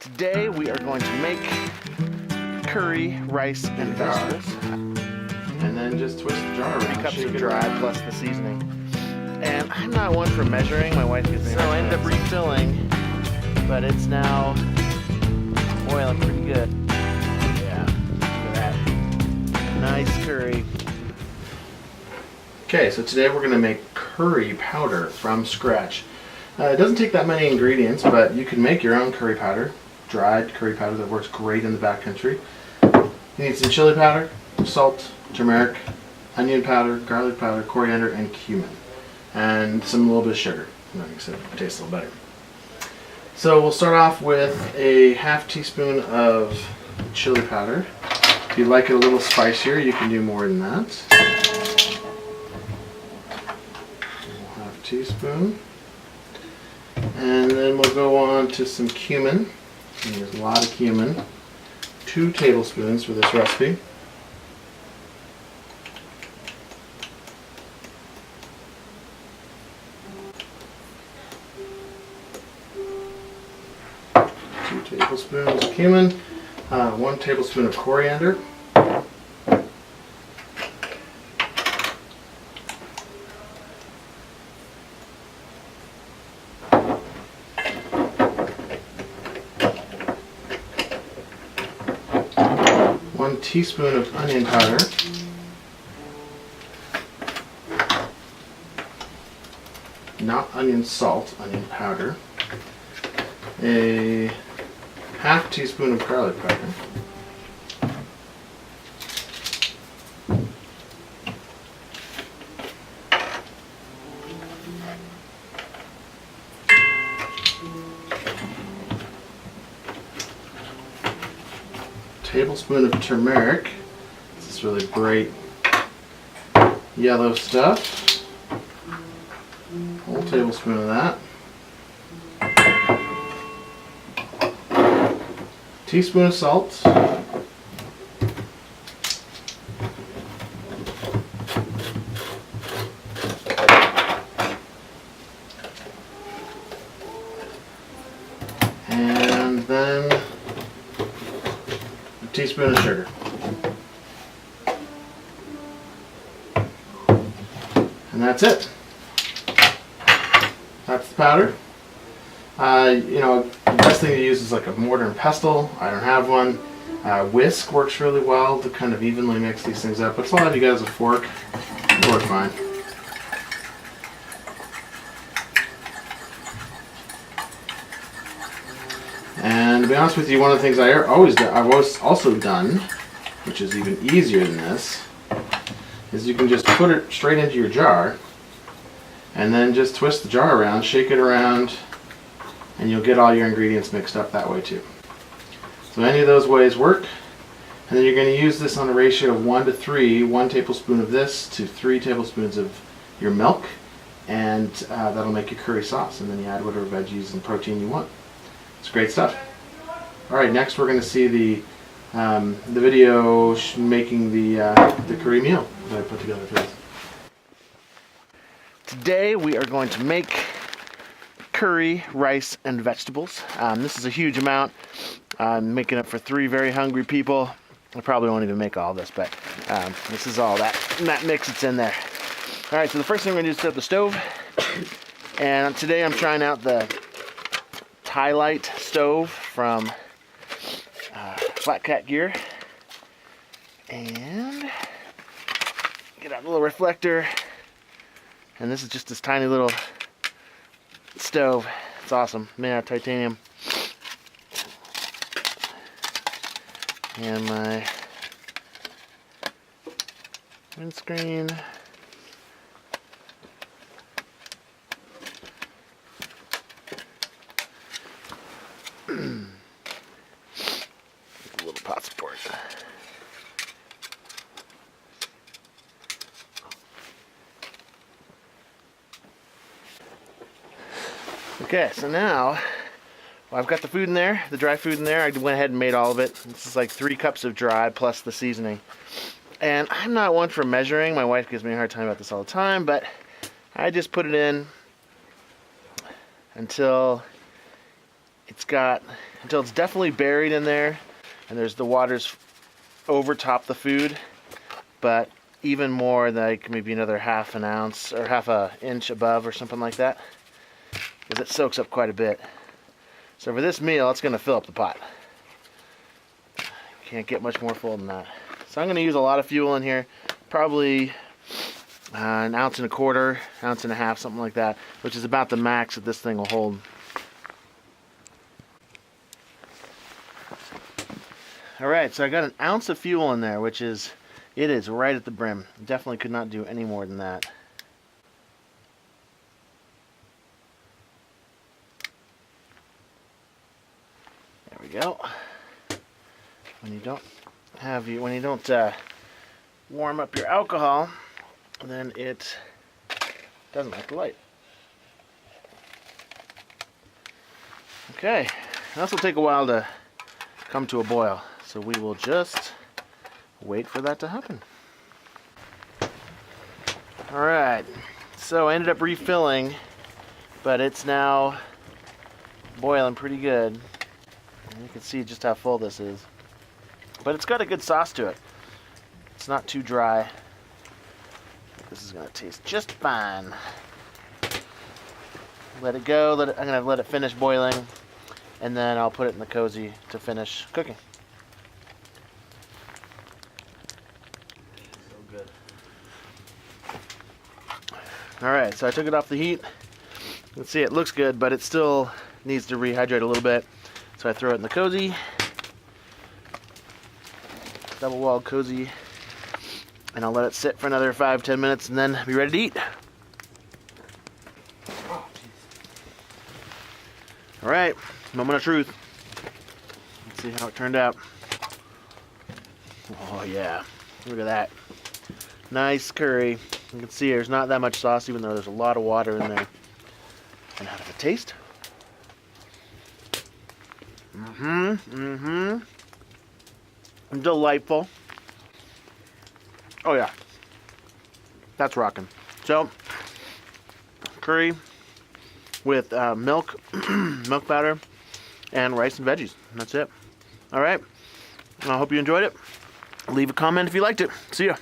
Today we are going to make curry, rice, and vegetables. And then just twist the jar around. 3 cups of dry plus the seasoning. And I'm not one for measuring. My wife gives me. So I ended up refilling, but it's now boiling pretty good. Yeah, look at that. Nice curry. Okay, so today we're going to make curry powder from scratch. It doesn't take that many ingredients, but you can make your own curry powder. Dried curry powder that works great in the backcountry. You need some chili powder, salt, turmeric, onion powder, garlic powder, coriander, and cumin. And a little bit of sugar. Like I said, it tastes a little better. So we'll start off with a half teaspoon of chili powder. If you like it a little spicier, you can do more than that. Half teaspoon. And then we'll go on to some cumin. And there's a lot of cumin. 2 tablespoons for this recipe. Two tablespoons of cumin. 1 tablespoon of coriander. One teaspoon of onion powder. Not onion salt, onion powder. A half teaspoon of garlic powder. Tablespoon of turmeric. This is really great yellow stuff. Whole tablespoon of that. Teaspoon of salt. And then a teaspoon of sugar. And that's it. That's the powder. The best thing to use is like a mortar and pestle. I don't have one. Whisk works really well to kind of evenly mix these things up. But if all of you guys have a fork, it'll work fine. And to be honest with you, one of the things I've also done, which is even easier than this, is you can just put it straight into your jar and then just twist the jar around, shake it around, and you'll get all your ingredients mixed up that way too. So any of those ways work. And then you're going to use this on a ratio of 1 to 3, 1 tablespoon of this to 3 tablespoons of your milk, and that'll make your curry sauce. And then you add whatever veggies and protein you want. It's great stuff. All right, next we're going to see the video making the curry meal that I put together for this. Today we are going to make curry, rice, and vegetables. This is a huge amount. I'm making it for 3 very hungry people. I probably won't even make all this, but this is all that mix that's in there. All right, so the first thing we're going to do is set up the stove. And today I'm trying out the Light stove from Flat Cat Gear. And get out the little reflector. And this is just this tiny little stove. It's awesome. Made out of titanium. And my windscreen. A little pot support. Okay, so now I've got the food in there, the dry food in there. I went ahead and made all of it. This is like 3 cups of dry plus the seasoning. And I'm not one for measuring. My wife gives me a hard time about this all the time, but I just put it in until it's got until it's definitely buried in there and there's the water's over top the food, but even more, like maybe another half an ounce or half a inch above or something like that, because it soaks up quite a bit. So for this meal, it's going to fill up the pot. Can't get much more full than that. So I'm going to use a lot of fuel in here, probably an ounce and a quarter, ounce and a half, something like that, which is about the max that this thing will hold. Alright, so I got an ounce of fuel in there, which is, it is right at the brim. Definitely could not do any more than that. There we go. When you don't warm up your alcohol, then it doesn't like the light. Okay, this will take a while to come to a boil, so we will just wait for that to happen. Alright, so I ended up refilling, but it's now boiling pretty good. And you can see just how full this is. But it's got a good sauce to it. It's not too dry. This is going to taste just fine. Let it go. I'm going to let it finish boiling, and then I'll put it in the cozy to finish cooking. So good. Alright, so I took it off the heat. You can see it looks good, but it still needs to rehydrate a little bit. So I throw it in the cozy. Double-walled cozy. And I'll let it sit for another 5-10 minutes and then be ready to eat. Alright, moment of truth. Let's see how it turned out. Oh yeah, look at that. Nice curry. You can see there's not that much sauce, even though there's a lot of water in there. And how does it taste? Delightful. Oh yeah, that's rocking. So, curry with milk, milk powder, and rice and veggies. That's it. All right. I hope you enjoyed it. Leave a comment if you liked it. See ya.